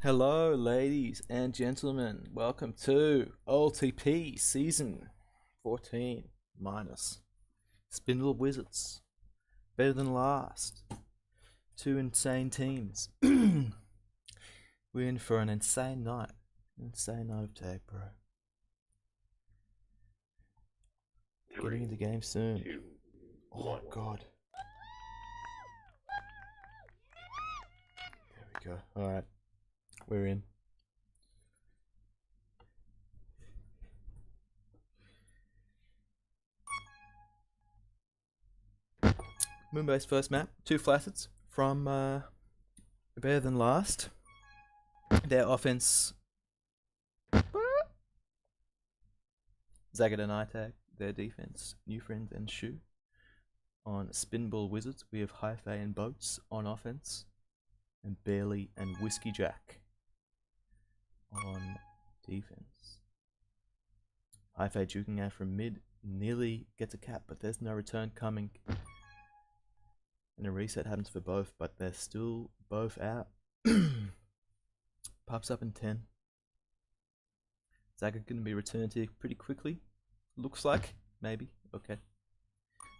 Hello, ladies and gentlemen. Welcome to Oltp Season 14 minus Spinball Wizards. Better than last. Two insane teams. We're in for an insane night. Insane night of tag, bro. Getting into game soon. Oh, God. There we go. Alright. We're in. Moonbase's first map, two flaccets from Better Than Last. Their offense, Zagat and Itag. Their defense, New Friend and Shu. On Spinball Wizards, we have Hi-Fi and Boats on offense, and Barely and Whiskey Jack on defense. Hi-Fi juking out from mid, nearly gets a cap, but there's no return coming. And a reset happens for both, but they're still both out. Pops up in 10. Zagat going to be returned here pretty quickly. Looks like, maybe, okay.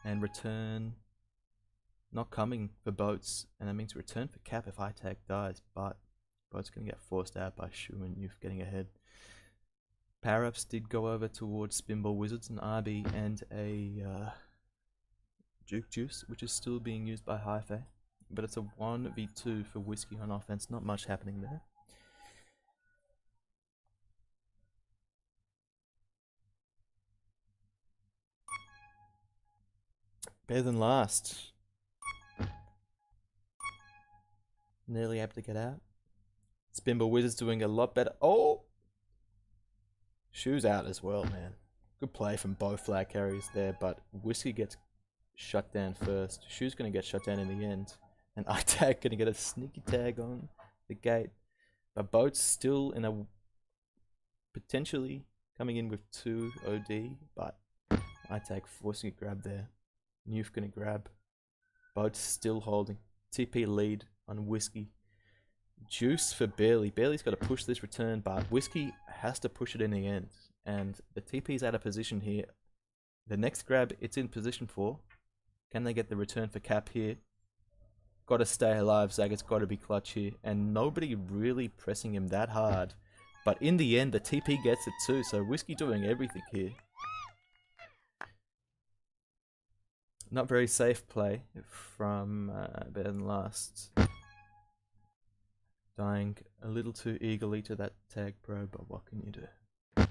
And return not coming for Boats, and that means return for cap if Itag dies, but Boats going to get forced out by Shu and Youth getting ahead. Power-ups did go over towards Spinball Wizards, an RB and a Juke Juice, which is still being used by Hi-Fi, but it's a 1v2 for Whiskey on offense, not much happening there. Better Than Last. Nearly able to get out. Spinball Wizards doing a lot better. Oh! Shu's out as well, man. Good play from both flag carriers there, but Whiskey gets shut down first. Shu's going to get shut down in the end. And Itag going to get a sneaky tag on the gate. But Boat's still in a potentially coming in with 2 OD, but Itag forcing a grab there. Youth going to grab. Boat's still holding. TP lead on Whiskey. Juice for Barely. Barely's got to push this return, but Whiskey has to push it in the end. And the TP's out of position here. The next grab it's in position for. Can they get the return for cap here? Got to stay alive. Zagat's got to be clutch here. And nobody really pressing him that hard. But in the end, the TP gets it too. So Whiskey doing everything here. Not very safe play from Better Than Last. Dying a little too eagerly to that tag pro, but what can you do?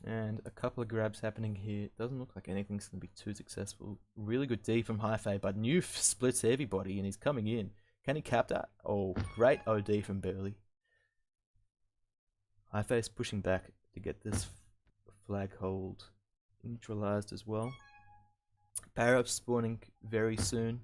And a couple of grabs happening here. Doesn't look like anything's going to be too successful. Really good D from Hi-Fi, but Newf splits everybody and he's coming in. Can he cap that? Oh, great OD from Barely. Hi-Fi is pushing back to get this flag hold neutralized as well. Power-up spawning very soon.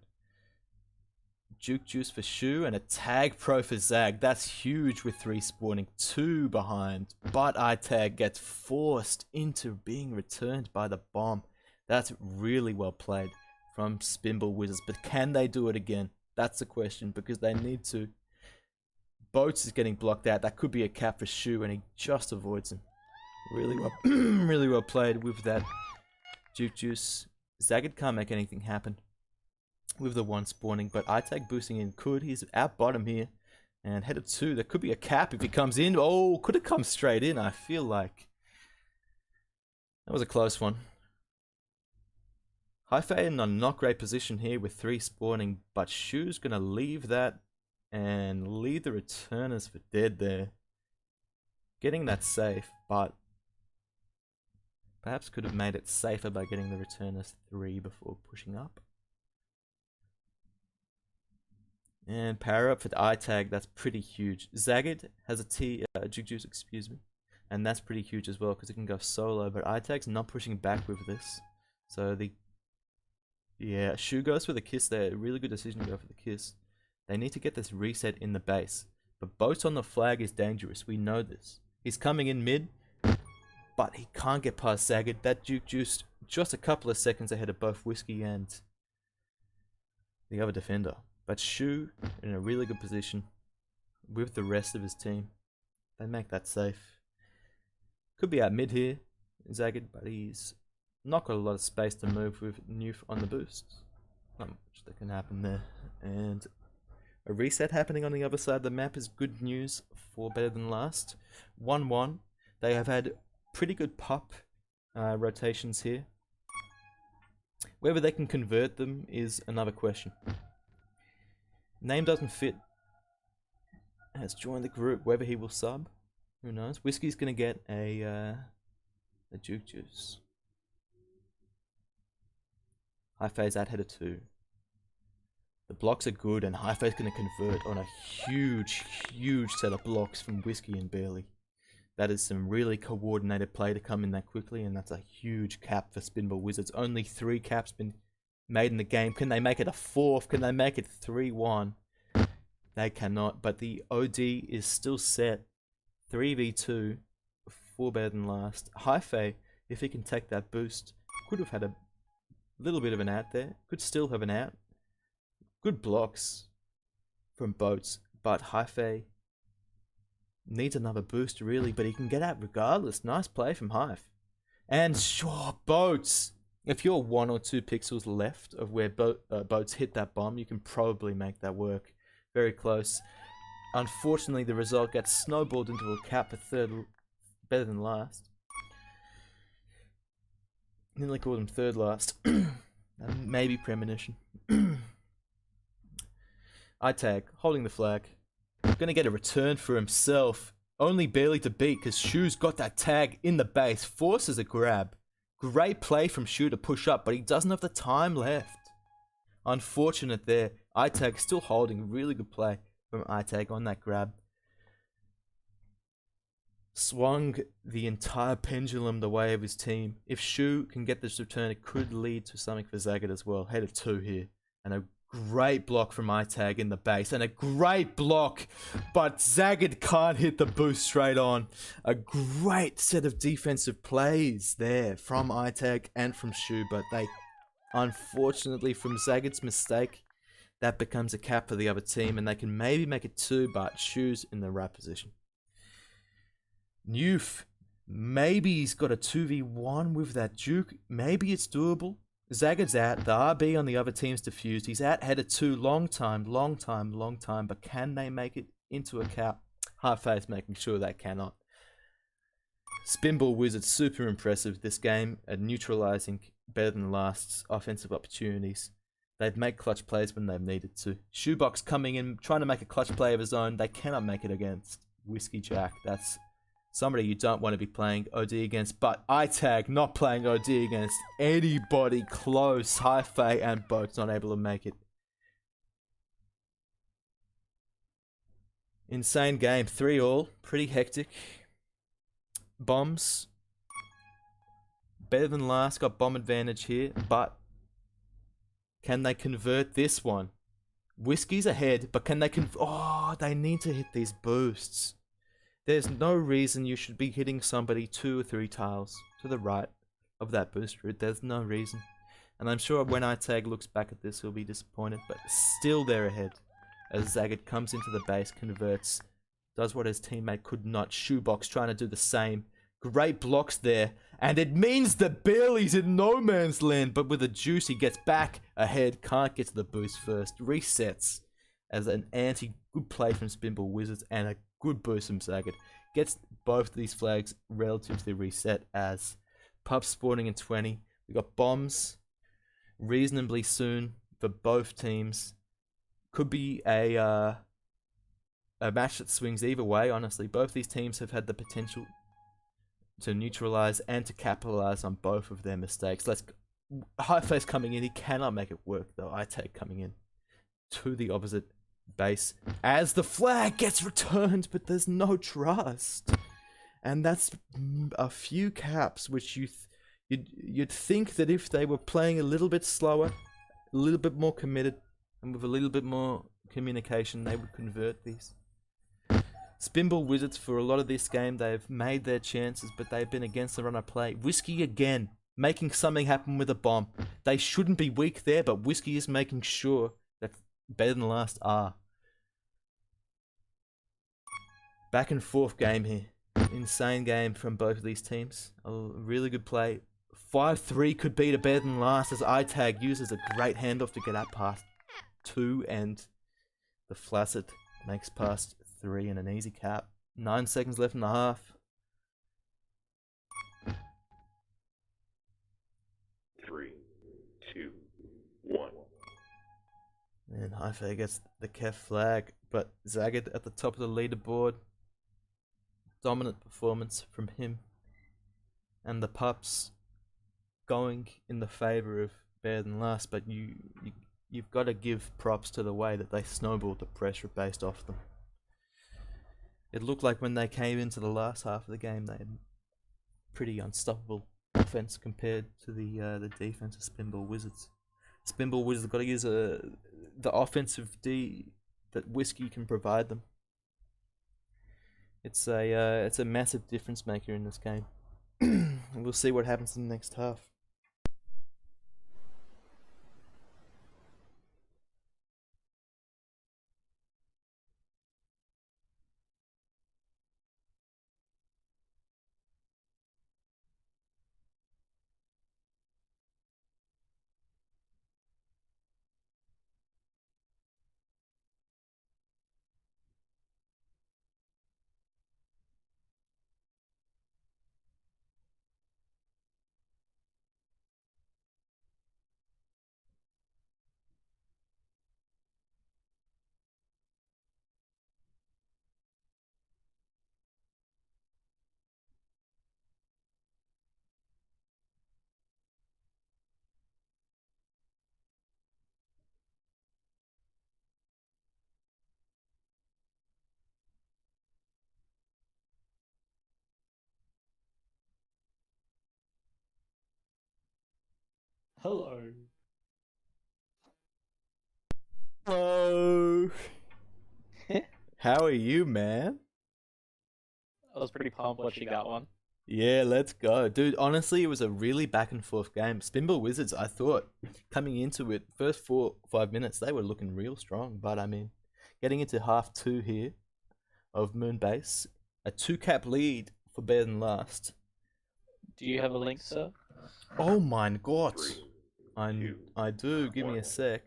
Juke Juice for Shu and a tag pro for Zag. That's huge with 3 spawning, 2 behind. But Itag gets forced into being returned by the bomb. That's really well played from Spinball Wizards. But can they do it again? That's the question, because they need to. Boats is getting blocked out. That could be a cap for Shu and he just avoids him. Really well, really well played with that Juke Juice. Zagat can't make anything happen with the 1 spawning, but Itag boosting in could. He's out bottom here and head of 2. There could be a cap if he comes in. Oh, could have come straight in. I feel like that was a close one. Hi-Fi in a not great position here with 3 spawning, but Shu's going to leave that and leave the returners for dead there. Getting that safe, but perhaps could have made it safer by getting the returners 3 before pushing up. And power up for the Itag, that's pretty huge. Zagat has a Juke Juice, excuse me. And that's pretty huge as well because it can go solo, but Itag's not pushing back with this. So yeah, Shu goes for the kiss there. Really good decision to go for the kiss. They need to get this reset in the base. But Boats on the flag is dangerous. We know this. He's coming in mid, but he can't get past Zagat. That Juke Juice just a couple of seconds ahead of both Whiskey and the other defender. But Shu in a really good position. with the rest of his team. They make that safe. Could be out mid here, Zagged, but he's not got a lot of space to move with Newf on the boost. Not much that can happen there. And a reset happening on the other side of the map is good news for Better Than Last. 1-1. They have had pretty good pup rotations here. Whether they can convert them is another question. Name doesn't fit. Has joined the group. Whether he will sub, who knows? Whiskey's gonna get a juke juice. High phase at header 2. The blocks are good, and High phase gonna convert on a huge set of blocks from Whiskey and Bailey. That is some really coordinated play to come in that quickly, and that's a huge cap for Spinball Wizards. Only 3 caps been made in the game. Can they make it a 4th? Can they make it 3-1? They cannot, but the OD is still set. 3v2 for Better Than Last. Hi-Fi, if he can take that boost, could have had a little bit of an out there. Could still have an out. Good blocks from Boats, but Hi-Fi needs another boost really, but he can get out regardless. Nice play from Hive. And sure, Boats! If you're 1 or 2 pixels left of where Boats hit that bomb, you can probably make that work. Very close. Unfortunately, the result gets snowballed into a cap for third, Better Than Last. Nearly called him third last. Maybe premonition. iTag, holding the flag. Gonna get a return for himself. Only barely to beat because Shu's got that tag in the base. Forces a grab. Great play from Shu to push up, but he doesn't have the time left. Unfortunate there. iTag still holding. Really good play from iTag on that grab. Swung the entire pendulum the way of his team. If Shu can get this return, it could lead to something for Zagged as well. Head of 2 here. And a great block from iTag in the base. And a great block. But Zagged can't hit the boost straight on. A great set of defensive plays there from iTag and from Shu. But they, unfortunately, from Zagged's mistake, that becomes a cap for the other team. And they can maybe make it 2, but Shu's in the right position. Newf, maybe he's got a 2v1 with that juke. Maybe it's doable. Zagged's out. The RB on the other team's diffused. He's out header 2. Long time. But can they make it into a cap? Hard face making sure they cannot. Spinball Wizards, super impressive this game at neutralizing Better Than Last's offensive opportunities. They've made clutch plays when they've needed to. Shoebox coming in, trying to make a clutch play of his own. They cannot make it against Whiskey Jack. That's somebody you don't want to be playing OD against, but iTag not playing OD against anybody close. Hi-Fi and Boats not able to make it. Insane game. 3-all. Pretty hectic. Bombs. Better Than Last. Got bomb advantage here, but can they convert this one? Whiskey's ahead, but can they oh, they need to hit these boosts. There's no reason you should be hitting somebody 2 or 3 tiles to the right of that boost route. There's no reason. And I'm sure when iTag looks back at this, he'll be disappointed, but still they're ahead. As Zagged comes into the base, converts, does what his teammate could not. Shoebox trying to do the same. Great blocks there. And it means that Bailey's in no man's land, but with a juice, he gets back ahead. Can't get to the boost first. Resets as an good play from Spinball Wizards and a good boost from Zagged. Gets both of these flags relatively reset as Pup spawning in 20. We got bombs reasonably soon for both teams. Could be a match that swings either way, honestly. Both these teams have had the potential to neutralize and to capitalize on both of their mistakes. High face coming in. He cannot make it work, though. iTag coming in to the opposite base as the flag gets returned, but there's no trust, and that's a few caps which you'd think that if they were playing a little bit slower, a little bit more committed, and with a little bit more communication, they would convert these. Spinball Wizards, for a lot of this game, they've made their chances, but they've been against the run of play. Whiskey again making something happen with a bomb. They shouldn't be weak there, but Whiskey is making sure that Better Than Last are. Back and forth game here. Insane game from both of these teams. A really good play. 5-3 could be to better than last as iTag uses a great handoff to get that past 2 and the Flaccid makes past 3 and an easy cap. 9 seconds left in the half. 3, 2, 1. And Haife gets the Kef flag, but Zagged at the top of the leaderboard. Dominant performance from him. And the pups going in the favour of better than last, but you've got to give props to the way that they snowballed the pressure based off them. It looked like when they came into the last half of the game, they had pretty unstoppable offense compared to the defense of Spinball Wizards. Spinball Wizards have got to use the offensive D that Whiskey can provide them. It's a massive difference maker in this game. And we'll see what happens in the next half. Hello. Hello. How are you, man? I was pretty pumped watching that one. Yeah, let's go. Dude, honestly, it was a really back and forth game. Spinball Wizards, I thought, coming into it, first 4-5 minutes, they were looking real strong. But, I mean, getting into half 2 here of Moonbase, a 2-cap lead for better than last. Do you have a link, sir? Oh my god. 3, I do. Give me a 1. sec.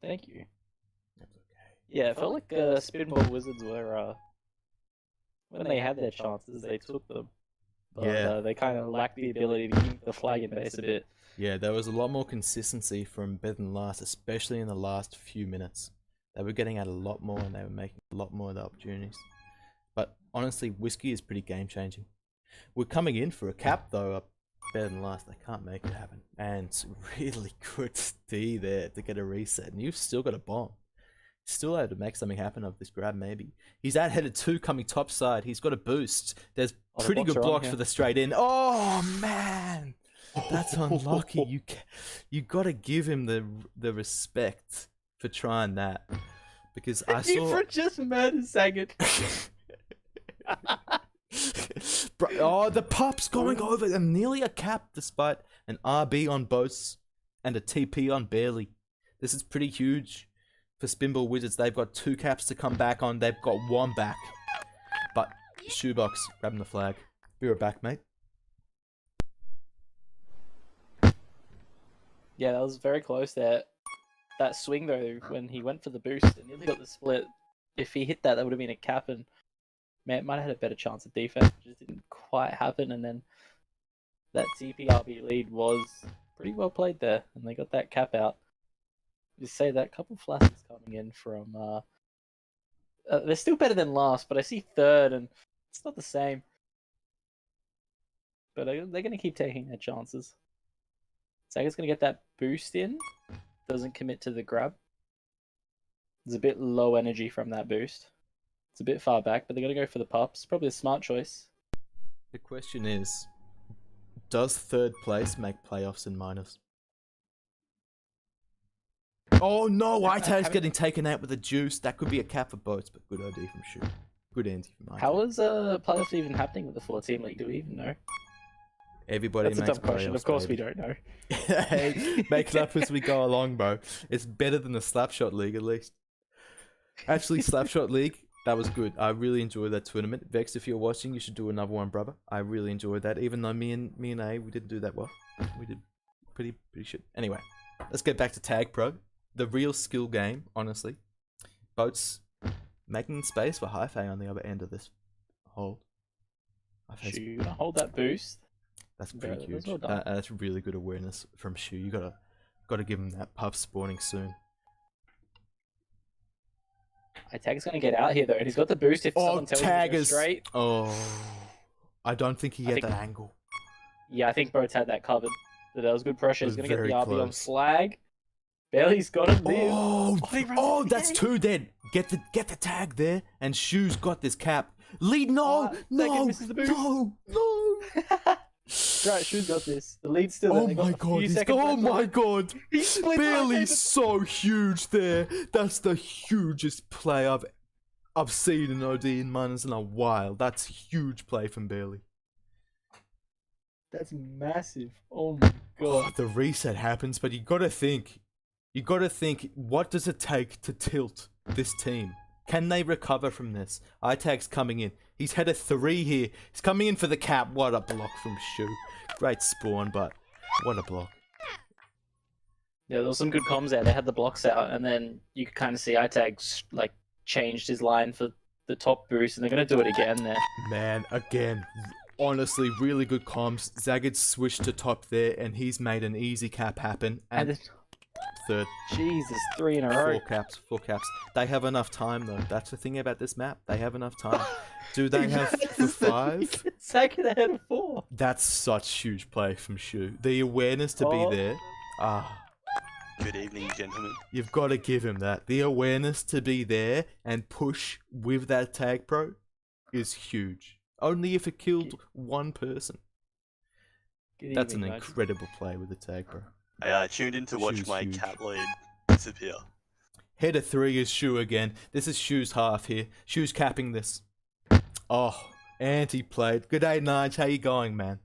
Thank you. That's okay. Yeah, it felt like Spinball Wizards were, when they had their chances, they took them. But Yeah. they kind of lacked the ability to keep the flag in base a bit. Yeah, there was a lot more consistency from better than last, especially in the last few minutes. They were getting at a lot more and they were making a lot more of the opportunities. But honestly, Whiskey is pretty game changing. We're coming in for a cap though, up better than last. They can't make it happen. And it's really good D there to get a reset. And you've still got a bomb. Still able to make something happen of this grab, maybe. He's out headed 2 coming top side. He's got a boost. There's pretty good blocks for the straight in. Oh man, that's unlucky. You got to give him the respect for trying that, because I saw. You just murdered Saget. Oh, the pups going over and nearly a cap despite an RB on boats and a TP on barely. This is pretty huge for Spinball Wizards. They've got 2 caps to come back on. They've got 1 back. But Shoebox grabbing the flag. Be right back, mate. Yeah, that was very close there. That swing though, when he went for the boost and nearly got the split. If he hit that, that would have been a cap, and man, might have had a better chance of defense. It just didn't quite happen, and then that TPRB lead was pretty well played there, and they got that cap out. You say that couple flashes coming in from. They're still better than last, but I see third, and it's not the same. But they're going to keep taking their chances. Saga's going to get that boost in. Doesn't commit to the grab. There's a bit low energy from that boost. It's a bit far back, but they're going to go for the pups. Probably a smart choice. The question is, does 3rd place make playoffs in minors? Oh no, Itag's getting taken out with a juice. That could be a cap for boats, but good OD from Shoe. Good anti from Itag. How is playoffs even happening with the 14 league? Do we even know? Everybody That's a makes dumb question. Of course, we baby. don't know. Hey, make it up as we go along, bro. It's better than the Slapshot League, at least. Actually, Slapshot League, that was good. I really enjoyed that tournament. Vex, if you're watching, you should do another one, brother. I really enjoyed that. Even though me and A, we didn't do that well. We did pretty shit. Anyway, let's get back to Tag Pro. The real skill game, honestly. Boats making space for Hi-Fi on the other end of this hold. Shu, you gonna hold that boost? That's pretty Yeah, huge. that's well done. That's really good awareness from Shu. You gotta give him that puff spawning soon. Tag's gonna get out here though, and he's got the boost if someone tells him to go straight. Oh, I don't think he had that angle. Yeah, I think Boats had that covered. So that was good pressure. He's gonna get the very RB on close. flag. Barely's got him there. Oh, that's two dead. Get the tag there, and Shu's got this cap. Lead, no. Misses the boost. No. Right, Shu's got this. The lead's still there. Oh They got my a god! few seconds Oh left on my it. god! He split Barely's so huge there. That's the hugest play I've seen in OD in minors in a while. That's huge play from Barely. That's massive. Oh my Oh, god. the reset happens, but you gotta think, what does it take to tilt this team? Can they recover from this? iTag's coming in. He's had a 3 here. He's coming in for the cap. What a block from Shu. Great spawn, but what a block. Yeah, there was some good comms there. They had the blocks out, and then you could kind of see iTag like changed his line for the top boost, and they're gonna do it again there. Man, again, honestly, really good comms. Zagged switched to top there, and he's made an easy cap happen. And then, third. Jesus, 3 in a row. Four caps. They have enough time, though. That's the thing about this map. They have enough time. Do they have for 5? Second ahead of 4. That's such huge play from Shu. The awareness to be there. Good evening, gentlemen. You've got to give him that. The awareness to be there and push with that tag pro is huge. Only if it killed one person. That's an incredible play with the tag pro. I tuned in to watch Shu's my huge. cat lead disappear. Header 3 is Shu again. This is Shu's half here. Shu's capping this. Oh, anti-played. Good day, Nige. How you going, man?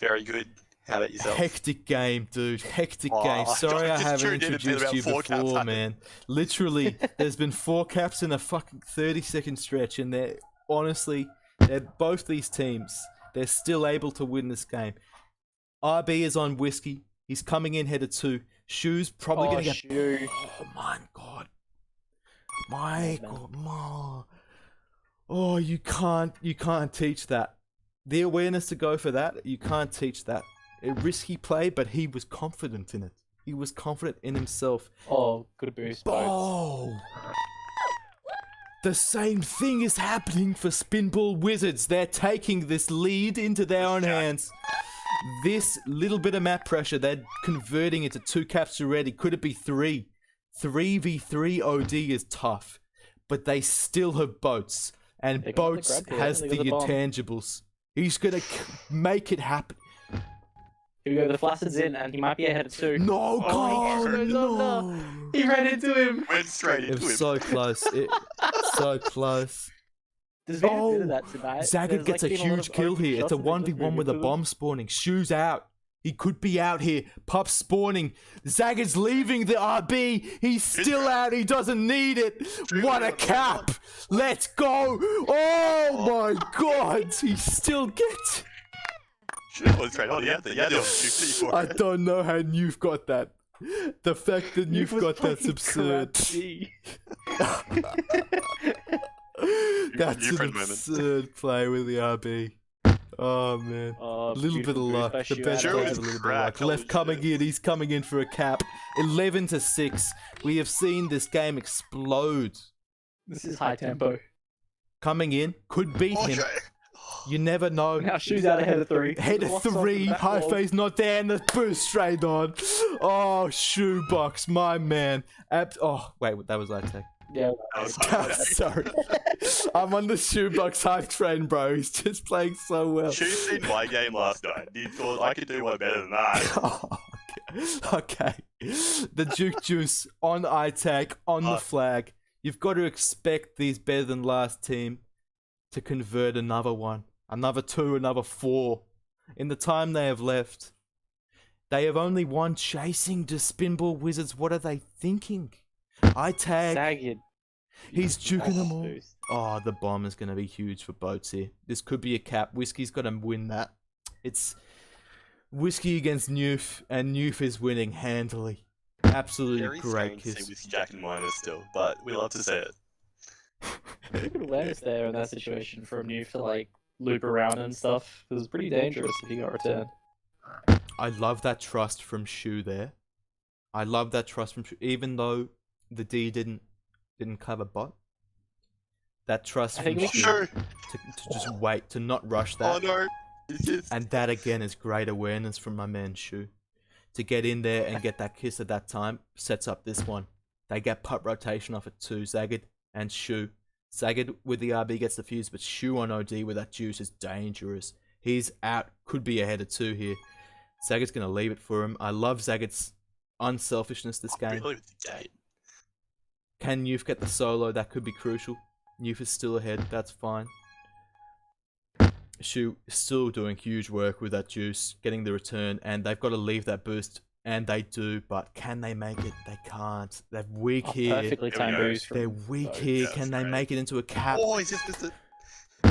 Very good. How about yourself? Hectic game, dude. Hectic Oh, game. Sorry I just haven't tuned in and introduced about you 4 caps before, happened. man. Literally, there's been 4 caps in a fucking 30-second stretch, and they're both these teams. They're still able to win this game. RB is on Whiskey. He's coming in header 2. Shu's probably going to get... Shu. Oh, my God. My God. Oh, you can't teach that. The awareness to go for that, you can't teach that. A risky play, but he was confident in it. He was confident in himself. Oh, good boost. Boats. Oh! The same thing is happening for Spinball Wizards. They're taking this lead into their own hands. This little bit of map pressure, they're converting into 2 caps already. Could it be 3? 3v3 OD is tough, but they still have Boats, and They got the Boats grab here, has they the got the bomb. intangibles. He's gonna make it happen. Here we go. The Flaccid's in, and he might be ahead of 2. No, Oh, God, he goes under. no. He ran into him. Went straight It into him. was so close. So close. There's been a bit Oh, of that tonight. Zagged There's, gets like, a been lot huge of kill open here. It's a shots and they just 1v1 move with a into bomb them. spawning. Shu's out. He could be out here. Pup spawning. Zagged's leaving the RB. He's still out. He doesn't need it. What a cap. Let's go. Oh my God. He still gets... Shit, was straight on. Yeah, the 50 for I it. don't know how you've got that. The fact that you've was got that's fucking absurd. crazy. That's New an friend moment. absurd play with the RB. Oh man. Oh, A little bit of beautiful boost luck. by The Shu best out Shu plays is a little bit of crack, luck. holy Left coming shit. in. He's coming in for a cap. 11-6. We have seen this game explode. This is high tempo. Coming in. Could beat him. Okay. You never know. Now Shu's out ahead of 3. Head The of block's off 3. the back High wall. face not there. And the boost straight on. Oh, Shoebox. My man. Oh, wait. That was Tech. Yeah. That was hard. Sorry. I'm on the Shoebox hype train, bro. He's just playing so well. Shu seen my game last night. He thought I could do one better than that. Oh, okay. The Juke Juice on iTag, on the flag. You've got to expect these better than last team to convert another one. Another 2, another 4 in the time they have left. They have only one chasing to Spinball Wizards. What are they thinking? I tag. Sagged. He's juking them all. Boost. Oh, the bomb is going to be huge for boats here. This could be a cap. Whiskey's got to win that. It's Whiskey against Newf, and Newf is winning handily. Absolutely Very great strange to kiss. see with Jack and Minor still, but we love to say it. Good awareness there in that situation from you to like loop around and stuff. It was pretty dangerous if he got returned. I love that trust from Shu there. I love that trust from Shu, even though the D didn't cover bot. That trust I from think Shu Sure. to just wait, to not rush that. Oh no. It's just... And that again is great awareness from my man Shu. To get in there and get that kiss at that time sets up this one. They get putt rotation off it too, Zagged and Shu. Zagged with the RB gets the fuse, but Shu on OD with that juice is dangerous. He's out, could be ahead of 2 here. Zagged's going to leave it for him. I love Zagged's unselfishness this game. Really with the gate. Can Youth get the solo? That could be crucial. Youth is still ahead, that's fine. Shu is still doing huge work with that juice, getting the return, and they've got to leave that boost, and they do, but can they make it? They can't. They're weak here. Perfectly timed There we go. boost. They're From weak both. here. Yeah, Can they that's make it into a cap? Oh, he's just missed it.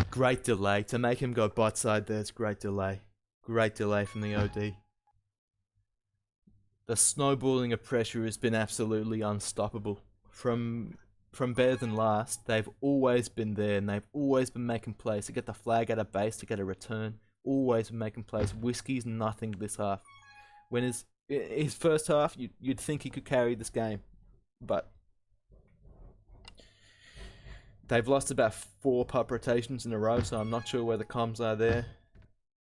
Great delay. To make him go bot side, there's great delay. Great delay from the OD. The snowballing of pressure has been absolutely unstoppable. From better than last, they've always been there, and they've always been making plays to get the flag out of base, to get a return. Always been making plays. Whiskey's nothing this half. When his first half, you'd think he could carry this game, but they've lost about 4 pup rotations in a row, so I'm not sure where the comms are there.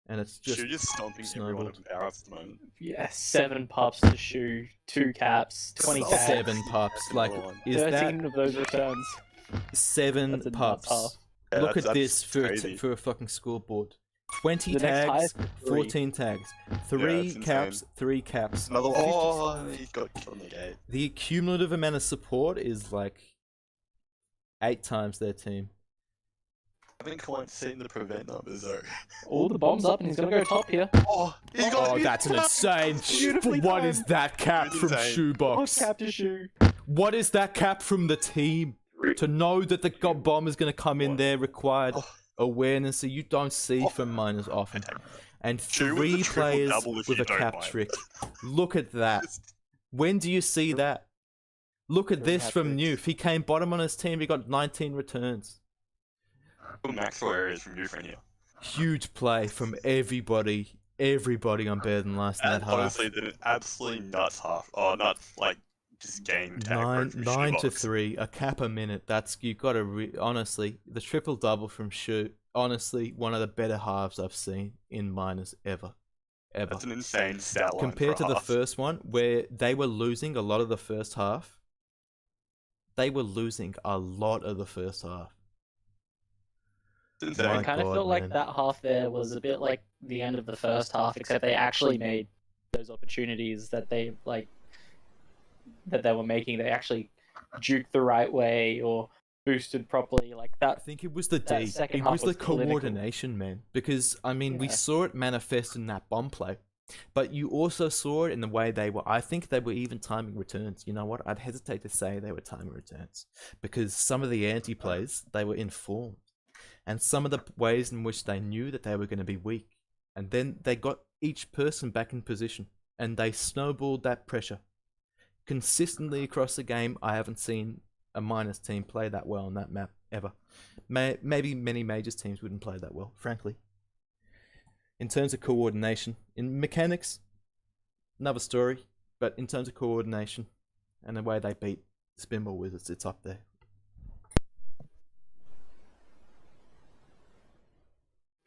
And it's just Shu just stomping everyone snowballed. at power ups at the moment. Yeah, 7 pups to Shu, 2 caps, 20 tags. 7 pups. That's Like, another one. is 13 that of those returns. 7 That's a nuts pups? half. Yeah, Look at that's this crazy. for a fucking scoreboard. 20 The next tags, highest is 3. 14 tags, 3 that's caps, insane. 3 caps. Another 50 oh, he's got killed on the gate. The cumulative amount of support is like 8 times their team. I haven't quite seen the prevent numbers though. All the bombs up and he's gonna go top here. Oh, he's got Oh, that's an insane. Beautifully What is timed. that cap It's from insane. Shoebox? Cap to Shu. What is that cap from the team? To know that the bomb is going to come in there required Oh. awareness that you don't see Oh. from miners often. And Shu with the 3 triple players double if with you a don't cap mind. trick. Look at that. When do you see that? Look at Triple this hat from tricks. Newf. He came bottom on his team. He got 19 returns. Maxwell areas from Euphrasia. Huge play from everybody. Everybody on better than last in that And half. honestly, the absolutely nuts half. Oh, nuts, like, just game tag. 9 to 3, a cap a minute. That's you got to honestly the triple double from Shu. Honestly, one of the better halves I've seen in minors ever. That's an insane stat line. Compared for to a the half. first one, where they were losing a lot of the first half. They were losing a lot of the first half. It's insane. My I kind of God, felt like man. that half there was a bit like the end of the first half, except they actually made those opportunities that they were making. They actually juked the right way or boosted properly, like I that. think it was the That D. second It half was the was clinical. coordination, man. Because I mean, we Yeah. saw it manifest in that bomb play, but you also saw it in the way they were. I think they were even timing returns. You know what? I'd hesitate to say they were timing returns because some of the anti plays they were informed, and some of the ways in which they knew that they were going to be weak, and then they got each person back in position, and they snowballed that pressure consistently across the game. I haven't seen a minus team play that well on that map ever. Maybe many majors teams wouldn't play that well, frankly. In terms of coordination, in mechanics, another story. But in terms of coordination and the way they beat Spinball Wizards, it's up there.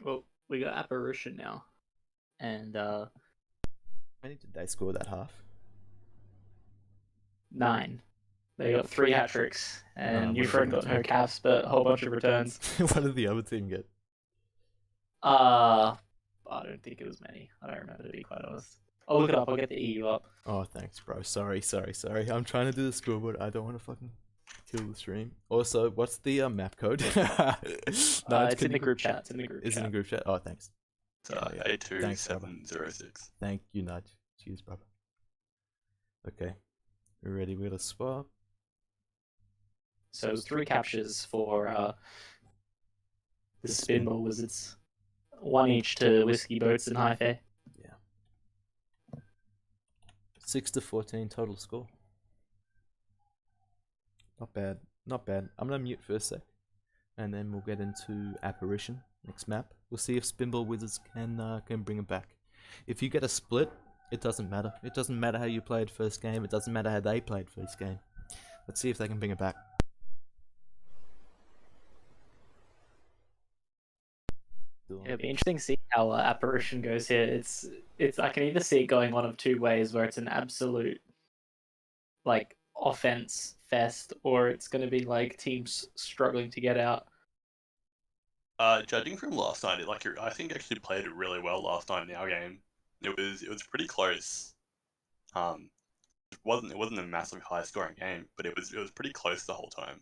Well, we got Apparition now, and How many did they score that half? 9. They got 3 hat tricks, and what Euphron got no caps, but a whole bunch of returns. What did the other team get? I don't think it was many. I don't remember, to be quite honest. I'll look it up. I'll get the EU up. Oh, thanks, bro. Sorry. I'm trying to do the scoreboard. I don't want to fucking kill the stream. Also, what's the map code? It's in the group chat. It's in the group Is it chat. in the group chat? Oh, thanks. It's Yeah. Thanks, brother. 82706. Thank you, Nudge. Cheers, brother. Okay. We're ready. We're gonna swap. So it was 3 captures for the Spinball Wizards. 1 each to Whiskey Boats and High Fair. 6-14 total score. Not bad. Not bad. I'm gonna mute for a sec, and then we'll get into Apparition next map. We'll see if Spinball Wizards can bring it back. If you get a split, it doesn't matter. It doesn't matter how you played first game. It doesn't matter how they played first game. Let's see if they can bring it back. It'll be interesting to see how Apparition goes here. It's I can either see it going one of 2 ways, where it's an absolute like offense fest, or it's going to be like teams struggling to get out. Judging from last night, I think actually played it really well last night in our game. It was pretty close. It wasn't a massive high scoring game, but it was pretty close the whole time.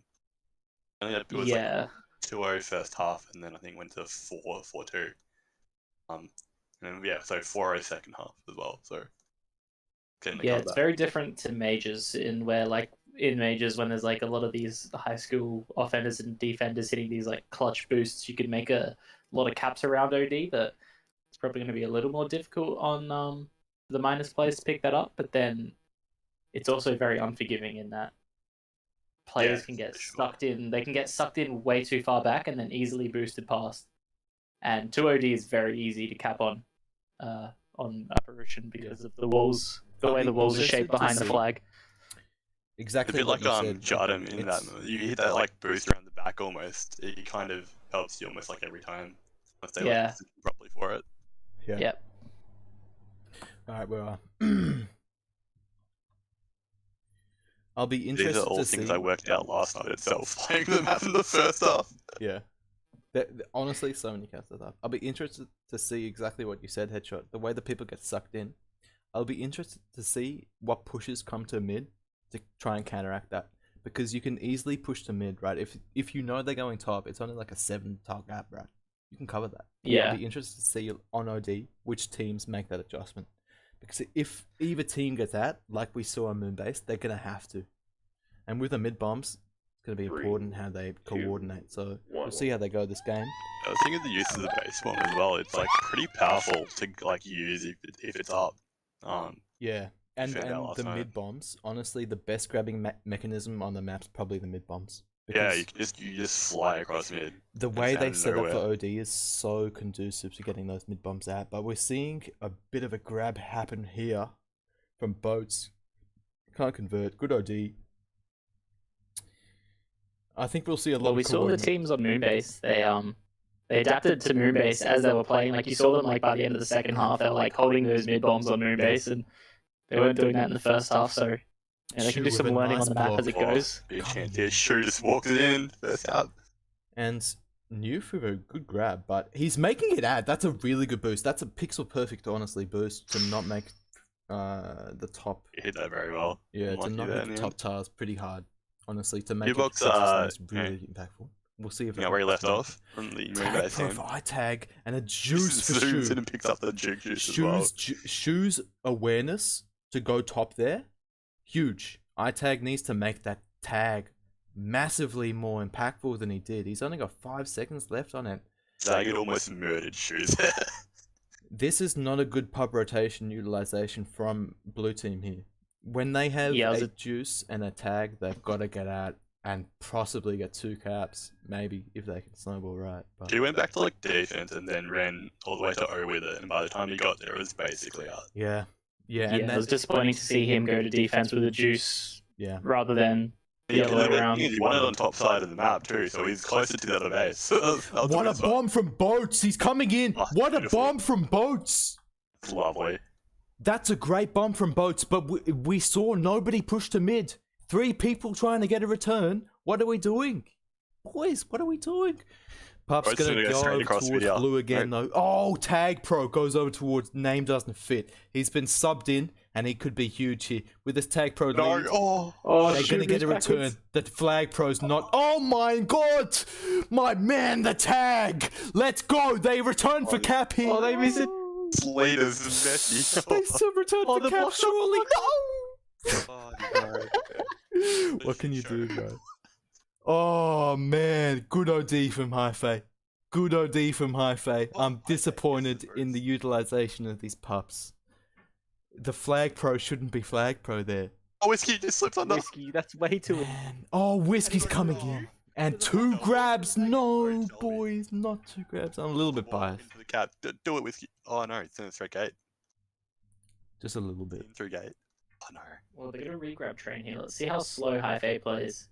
I think it was like 2-0 first half, and then I think went to 4-2. And then so 4-0 second half as well. So it's very different to majors, in majors when there's like a lot of these high school offenders and defenders hitting these like clutch boosts, you could make a lot of caps around OD, but it's probably going to be a little more difficult on the minus players to pick that up. But then it's also very unforgiving in that players can get sucked in. They can get sucked in way too far back and then easily boosted past. And 2OD is very easy to cap on Apparition because of the walls, the way the walls are shaped behind the flag. Exactly. A bit like Jardum in that you hit that like boost around the back almost. It kind of helps you almost like every time. Unless they position properly for it. Yeah. Yep. Alright, well I'll be interested These are all to things see. I worked out last night itself, playing the map in the first half. Yeah. Honestly, so many caps up. I'll be interested to see exactly what you said, Headshot. The way the people get sucked in. I'll be interested to see what pushes come to mid to try and counteract that. Because you can easily push to mid, right? If you know they're going top, it's only like a 7-tile gap, right? You can cover that. Yeah. I'll be interested to see on OD which teams make that adjustment. Because if either team gets that, like we saw on Moonbase, they're going to have to. And with the mid bombs, it's going to be important how they coordinate. So we'll see how they go this game. I was thinking the use of the base bomb as well. It's like pretty powerful to like use if it's up. Yeah. And the night. mid bombs, honestly, the best grabbing mechanism on the map's probably the mid bombs. Yeah, you just fly across mid. The way they set up for OD is so conducive to getting those mid bombs out. But we're seeing a bit of a grab happen here from Boats. Can't convert. Good OD. I think we'll see a lot. Well, we saw the teams on Moonbase. They adapted to Moonbase as they were playing. Like you saw them like by the end of the second half, they were like holding those mid bombs on Moonbase, and they weren't doing that in the first half. So they can do some learning on the map as it goes. Big chance here. Shu just walks it in first half. And Newf with a good grab, but he's making it add. That's a really good boost. That's a pixel perfect, honestly, boost to not make the top. You hit that very well. Yeah, to not hit the top tiles pretty hard. Honestly, to make Box, it really impactful. We'll see if where he left off from the Moonbase team. Eye tag and a juice for Shu. And picks up the juice as well. Shu's awareness to go top there, huge. Eye tag needs to make that tag massively more impactful than he did. He's only got 5 seconds left on it. Zag almost murdered Shoes. This is not a good pub rotation utilization from blue team here. When they have a juice and a tag, they've got to get out and possibly get 2 caps, maybe, if they can snowball right. But he went back to like defense and then ran all the way to O with it, and by the time he got there, it was basically out. Yeah. And it was disappointing to see him go to defense with a juice. Yeah. Rather than the other way around. He won it on top side of the map too, so he's closer to the other base. What a bomb from Boats! He's coming in! Oh, what a bomb from Boats! It's lovely. That's a great bomb from Boats, but we saw nobody push to mid. 3 people trying to get a return. What are we doing? Boys, what are we doing? Pup's going to go over towards blue again, though. Oh, Tag Pro goes over towards... Name doesn't fit. He's been subbed in, and he could be huge here with this tag pro No, lead. Oh, They're gonna get a return. The flag pro's not. Oh my god, my man, the tag. Let's go. They return for cap here. Oh, they miss it. Leaders and messy. They still return for the cap. block- Surely Oh, no. no. What can you do, bro? Oh man, good OD from Hi-Fi. Good OD from Hi-Fi. I'm disappointed in the utilization of these pups. The flag pro shouldn't be flag pro there. Oh, Whiskey just slipped on the... Whiskey, that's way too. Man. Oh, Whiskey's coming in. And 2 grabs. No, boys, not 2 grabs. I'm a little bit biased. Into the cap. Do it, Whiskey. Oh, no, it's in the threat gate. Just a little bit. In through gate. Oh, no. Well, they're gonna re-grab train here. Let's see how slow Hi-Fi plays.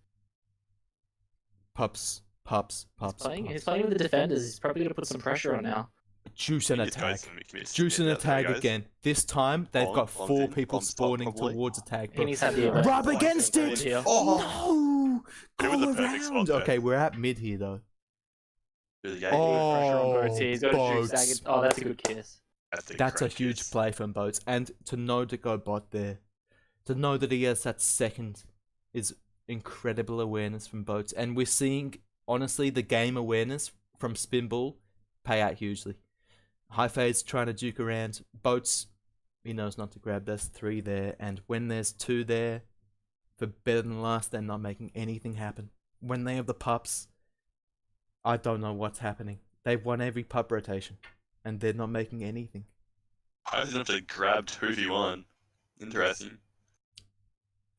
Pups. He's playing with the defenders. He's probably gonna put some pressure on now. Juice and He just attack. goes and we miss. Juice and Yeah, there he attack goes. again. This time, they've Bomb- got bombs 4 in, people bomb spot spawning probably. towards attack. He Bro. needs to have the Rub ability against to it! here. No! It was Go a perfect spot around! there. Okay, we're at mid here, though. Through the gate. Pressure on Oh, Boats here. He's got a juice Boats. tag. Oh, that's a good kiss. That's a correct huge kiss. play from Boats. And to know to go bot there, to know that he has that second, is incredible awareness from Boats. And we're seeing, honestly, the game awareness from Spinball pay out hugely. High Fade's trying to duke around. Boats, he knows not to grab. There's 3 there. And when there's 2 there, for better than last, they're not making anything happen. When they have the pups, I don't know what's happening. They've won every pup rotation. And they're not making anything. I was enough to grab 2v1. Interesting.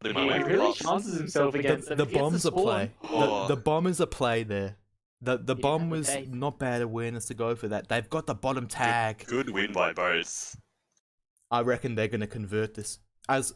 They He might make really it chances himself against them. The If he gets bomb's a spawn- play. Oh. The bomb is a play there. The didn't bomb have the was faith. not bad awareness to go for that. They've got the bottom tag. Good win by Boats. I reckon they're going to convert this. As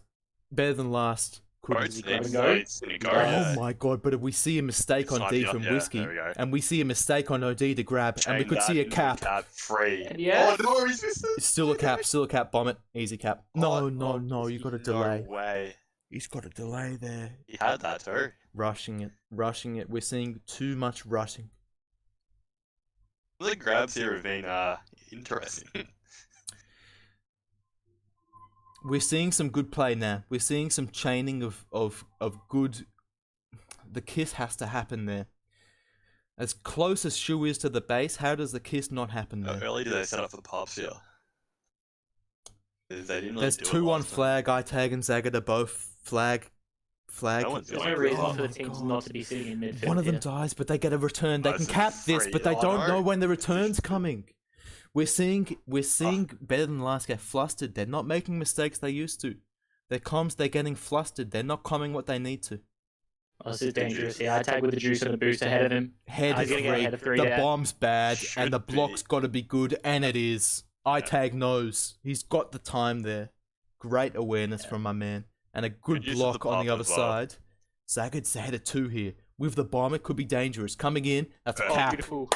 better than last. Could Boats grab needs and go? Boats and go. Oh Oh my god, but if we see a mistake It's on not D the- from yeah, Whiskey, there we go. and we see a mistake on OD to grab, and we Chain could that see a into cap. Cap free. And yeah. Oh no, he's missed it. It's still a cap, bomb it. Easy cap. No, Oh, no, no, you got to no delay. way. He's got a delay there. He had that too. Rushing it. We're seeing too much rushing. The grabs here have been interesting. We're seeing some good play now. We're seeing some chaining of good. The kiss has to happen there. As close as Shu is to the base, how does the kiss not happen How there? early did they set up for the pops here? 'Cause they didn't really There's do it 2 on last time. flag. ITag and Zagat are both flag. No one's There's going no for reason it. for Oh the my teams God. not to be sitting in midfield. One of them here. dies, but they get a return. They Oh, can so cap this, free. but they Oh, don't no. know when the return's coming. We're seeing better than last get flustered. They're not making mistakes they used to. Their comms, they're getting flustered. They're not coming what they need to. Oh, this is dangerous. Yeah, I tag with the juice and the boost ahead of him. Head He's gonna get ahead of 3 the there. bomb's bad, and the Should be. block's got to be good, and it is. ITag knows. He's got the time there. Great awareness from my man. And a good Good use of block the on the pop other as well. side. Zagad's ahead of 2 here. With the bomb, it could be dangerous. Coming in, that's a Oh, cap. Beautiful.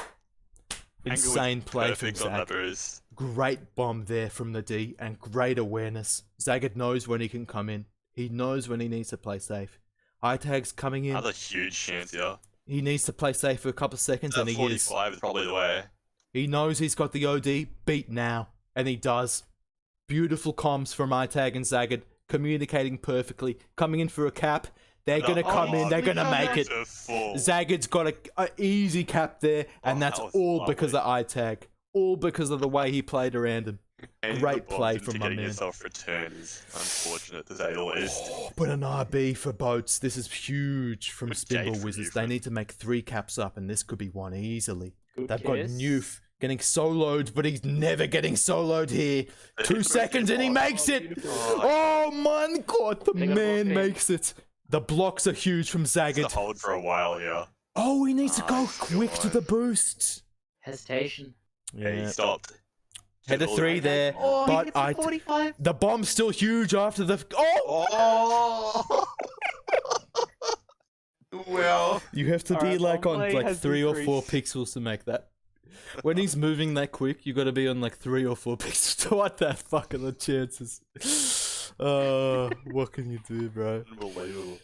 Insane play from Perfect on that Zag. boost. Great bomb there from the D, and great awareness. Zagad knows when he can come in. He knows when he needs to play safe. ITag's coming in. Another huge chance here. He needs to play safe for a couple of seconds, and he is. 45 is probably the way. He knows he's got the OD beat now, and he does. Beautiful comms from ITag and Zagad, communicating perfectly, coming in for a cap. They're gonna come in, they're gonna make it. Beautiful. Zagad's got a easy cap there, and Oh, that's that was all because of lovely. ITag. All because of the way he played around him. And Great the play bombs from into my getting man. yourself return is unfortunate to say the least. But an RB for Boats. This is huge from Good gate Spinball for Wizards. you, They Fred. need to make 3 caps up, and this could be 1 easily. Good They've got kiss. Newf getting soloed, but he's never getting soloed here. 2 seconds and he makes it. Beautiful. Oh my god, the They got man blocked in. makes it. The blocks are huge from It's to Zagat. hold for a while here. Oh, he needs to go Oh, quick to God. the boost. Hesitation. Yeah, he stopped. Head of All 3 right. there, Oh, he but gets a 45. the bomb's still huge after the. Oh! Oh! Well, You have to be Alright, like long on play like has 3 or 4 decreased. pixels to make that. When he's moving that quick, you got to be on like 3 or 4 pixels. What the fuck are the chances? What can you do, bro? unbelievable.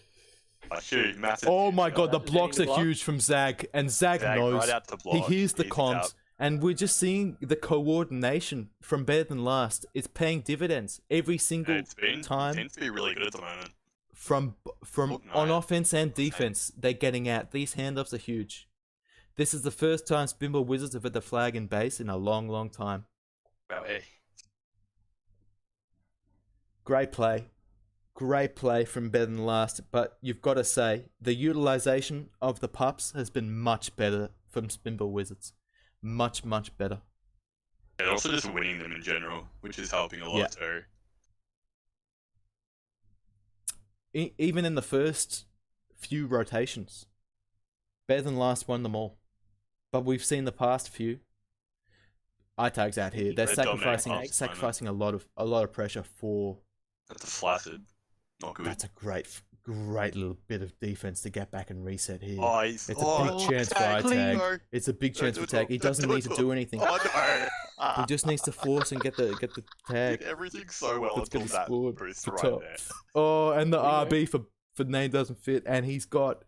Shoot, massive. Oh my god, the Is that blocks the are block? huge from Zag, and Zag Zag knows. right out to He block. hears the He's comms. out. And we're just seeing the coordination from better than last. It's paying dividends every single It time. seems to be really good at the moment. From on Fortnite. offense and defense, they're getting out. These handoffs are huge. This is the first time Spinball Wizards have had the flag in base in a long, long time. Wow, hey. Great play. Great play from better than last, but you've got to say the utilization of the pups has been much better from Spinball Wizards. Much, much better. And also just winning them in general, which is helping a lot too. Even in the first few rotations, better than last won them all. But we've seen the past few. iTag's out here. They're sacrificing a lot of pressure for. That's a flaccid. Not good. That's a great little bit of defense to get back and reset here. Oh, it's a big chance for iTag. It's a big chance for tag. He doesn't need to do anything. Oh no! He just needs to force and get the tag. Did everything so well Let's until get that scored boost for right top. there. Oh, and the RB for name doesn't fit, and he's got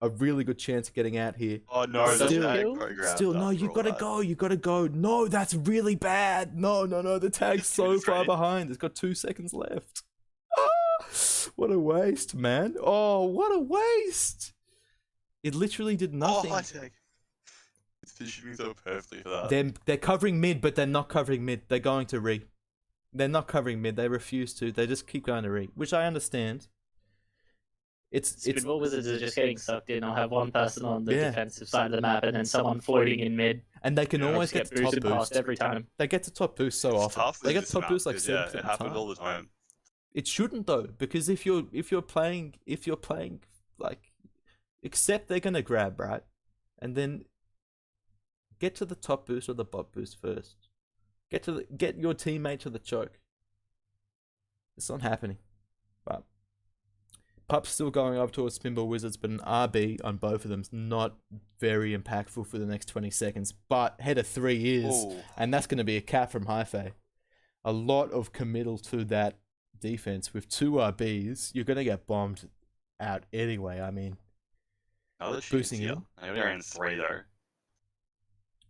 a really good chance of getting out here. Oh no! Still, no, you gotta go. No, that's really bad. No, the tag's so far behind. It's got 2 seconds left. What a waste, man. Oh, what a waste. It literally did nothing. Oh, iTag. It's positioning so perfectly for that. They're covering mid, but they're not covering mid. They're going to re. They're not covering mid. They refuse to. They just keep going to re, which I understand. Spinball Wizards are just getting sucked in. I'll have one person on the defensive side of the map and then someone floating in mid. And they can always get to top boost every time. They get to top boost so often. They get top boost like 7%. It happens all the time. It shouldn't though, because if you're playing like, accept they're gonna grab, right, and then get to the top boost or the bot boost first. Get your teammate to the choke. It's not happening, but Pup's still going up towards Spinball Wizards, but an RB on both of them is not very impactful for the next 20 seconds. But header 3 is, and that's going to be a cap from Hi-Fi. A lot of committal to that defense with 2 RBs. You're going to get bombed out anyway. I mean, boosting you. They're in 3 though.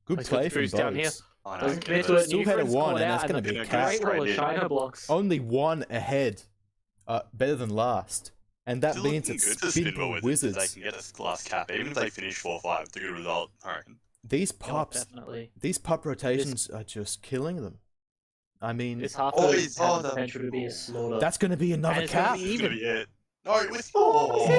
Good play from down here. both. Doesn't commit to it. Still header 1, and that's going to be a cap. Only 1 ahead, better than last. And that means it's Spinball Wizards. They can get a glass cap, even if they finish 4-5. It's a good result, I reckon. These pups, these pup rotations are just killing them. I mean, this half has the potential to be a slaughter. That's going to be another cap. It's going to be it. No,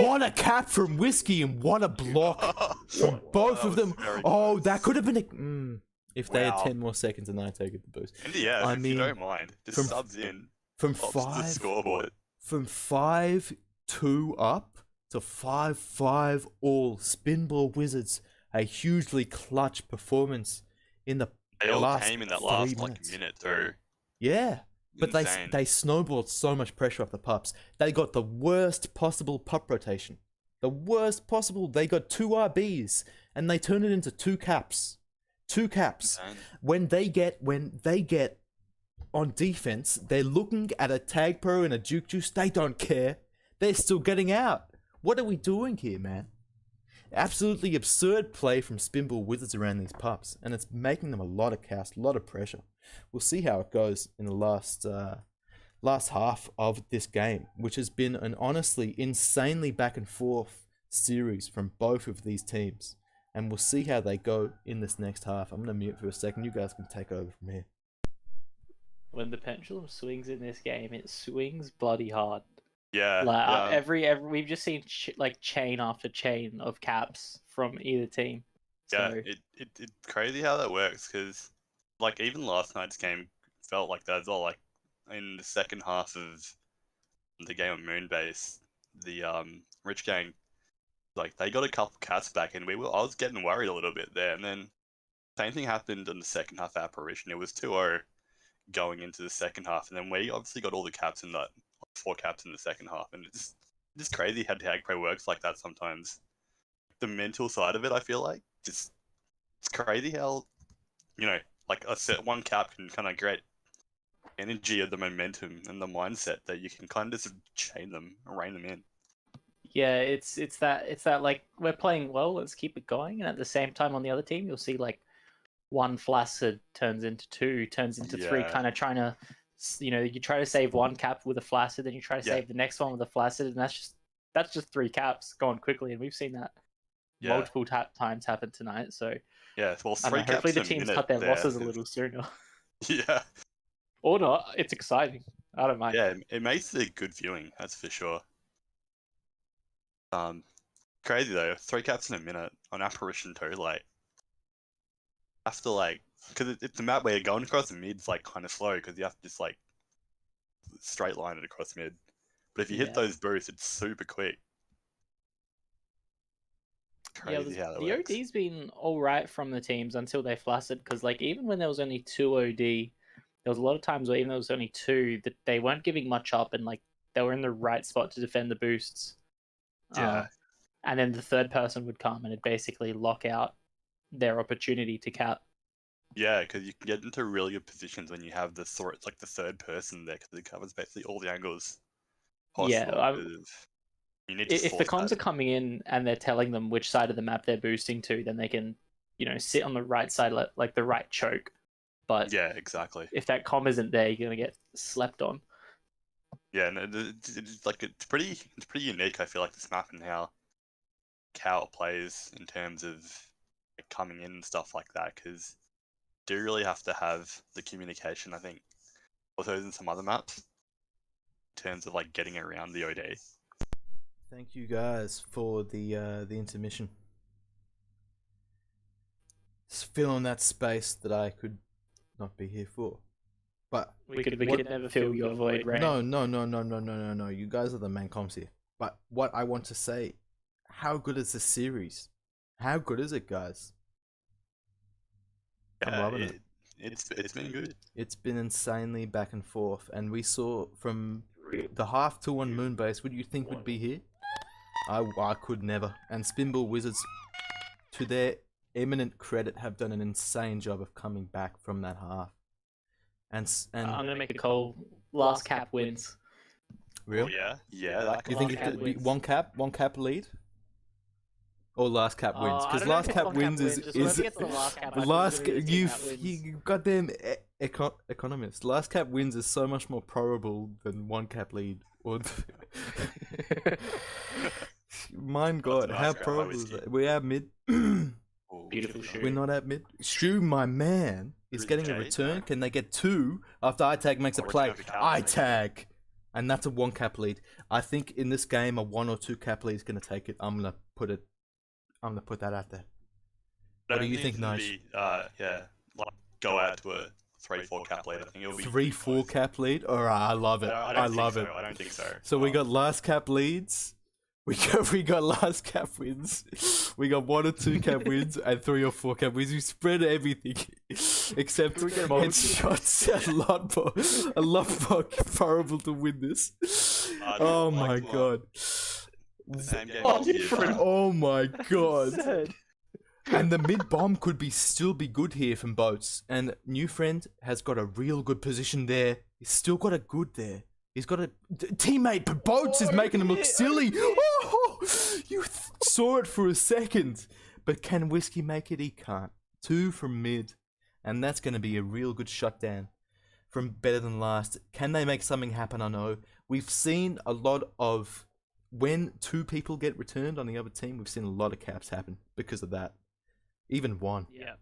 what a cap from Whiskey and what a block from both of them. Oh, that could have been a... if they had 10 more seconds and I take it the boost. And yeah, I mean, you don't mind. Just subs in. From the scoreboard. From 5-2 up to 5-5 all. Spinball Wizards, a hugely clutch performance in the last came in that last minute too. Yeah, but they snowballed so much pressure off the pups. They got the worst possible pup rotation. The worst possible. They got 2 RBs and they turned it into 2 caps. 2 caps. Insane. When they get on defense, they're looking at a Tag Pro and a Juke Juice. They don't care. They're still getting out. What are we doing here, man? Absolutely absurd play from Spinball Wizards around these pups, and it's making them a lot of cast, a lot of pressure. We'll see how it goes in the last half of this game, which has been an honestly insanely back and forth series from both of these teams. And we'll see how they go in this next half. I'm going to mute for a second. You guys can take over from here. When the pendulum swings in this game, it swings bloody hard. Yeah. Like every we've just seen like chain after chain of caps from either team. Yeah, it's crazy how that works, because like even last night's game felt like that as well. Like in the second half of the game of Moonbase, the Rich Gang, like they got a couple cats back, and I was getting worried a little bit there. And then same thing happened in the second half apparition. It was 2-0 going into the second half, and then we obviously got all the caps in that 4 caps in the second half, and it's just crazy how Tag Pro works like that sometimes. The mental side of it, I feel like, it's crazy how, you know, like a set 1 cap can kind of create energy of the momentum and the mindset that you can kind of just chain them, rein them in. Yeah, it's that like we're playing well, let's keep it going, and at the same time on the other team you'll see like one flaccid turns into two, turns into three, Yeah. kind of trying to, you try to save one cap with a flaccid, then you try to Yeah. save the next one with a flaccid, and that's just three caps going quickly, and we've seen that Yeah. multiple times happen tonight. So Yeah, well, I don't 3 know, hopefully caps the in a teams minute cut their there, losses a 'cause- little sooner, Yeah, or not. It's exciting. I don't mind. yeah, it makes it a good viewing, that's for sure. Crazy though, 3 caps in a minute on Apparition too, like, have to like, because it's a map where you're going across the mid's like kind of slow, because you have to just like straight line it across mid. But if you hit Yeah. those boosts, it's super quick. Crazy how that the works. OD's been all right from the teams until they flaccid, because like even when there was only 2 OD, there was a lot of times where even though there was only 2, that they weren't giving much up, and like they were in the right spot to defend the boosts. Yeah. And then the third person would come and it'd basically lock out their opportunity to cap. Yeah, because you can get into really good positions when you have the third person there, because it covers basically all the angles Yeah, possible. You need to if the force comms that. are coming in and they're telling them which side of the map they're boosting to, then they can, sit on the right side, like the right choke. But Yeah, exactly. if that comm isn't there, you're gonna get slept on. Yeah, no, it's pretty unique. I feel like this map and how it plays in terms of like, coming in and stuff like that. Because do really have to have the communication. I think also in some other maps in terms of like getting around the OD. Thank you guys for the intermission. It's filling that space that I could not be here for. But We could never fill your void, right? no. You guys are the main comms here. But what I want to say, how good is this series? How good is it, guys? I'm loving it. It's been good. It's been insanely back and forth, and we saw from the half to one Moonbase. Would you think would be here? I could never. And Spinball Wizards, to their eminent credit, have done an insane job of coming back from that half. And I'm gonna make a call. Last cap wins. real? Yeah. That You think Last it cap could be wins. one cap lead? Or last cap wins? I Because don't know last if it's cap one wins wins. Just whoever is gets the last cap, I think last is gonna be the team that wins. you goddamn economist. Last cap wins is so much more probable than one cap lead. Or my God, nice, how Grandma probable is whiskey. that? We're at mid. Beautiful shoe. We're not at mid. Stu, my man, is Really getting a Jade, return. no? Can they get 2 after iTag makes a Oh, play? return of the cap. iTag! And that's a 1 cap lead. I think in this game, a 1 or 2 cap lead is going to take it. I'm going to put that out there. What do you think, Nice? Like go out to a 3-4 cap lead. I think it'll be 3-4 cap lead? Alright, I love it. I love it. I don't think so. So we got last cap leads. We got last cap wins. We got 1 or 2 cap wins and 3 or 4 cap wins. We spread everything except we get most? headshots. A lot more comparable to win this. Oh my God. Same game. Oh, as you. different. Oh my God. Sad. And the mid bomb could still be good here from Boats. And New Friend has got a real good position there. He's still got a good there. He's got a teammate, but Boats is making him look silly. Oh, you saw it for a second. But can Whiskey make it? He can't. 2 from mid. And that's going to be a real good shutdown from Better Than Last. Can they make something happen? I know. We've seen a lot of... When 2 people get returned on the other team, we've seen a lot of caps happen because of that. Even 1. Yeah.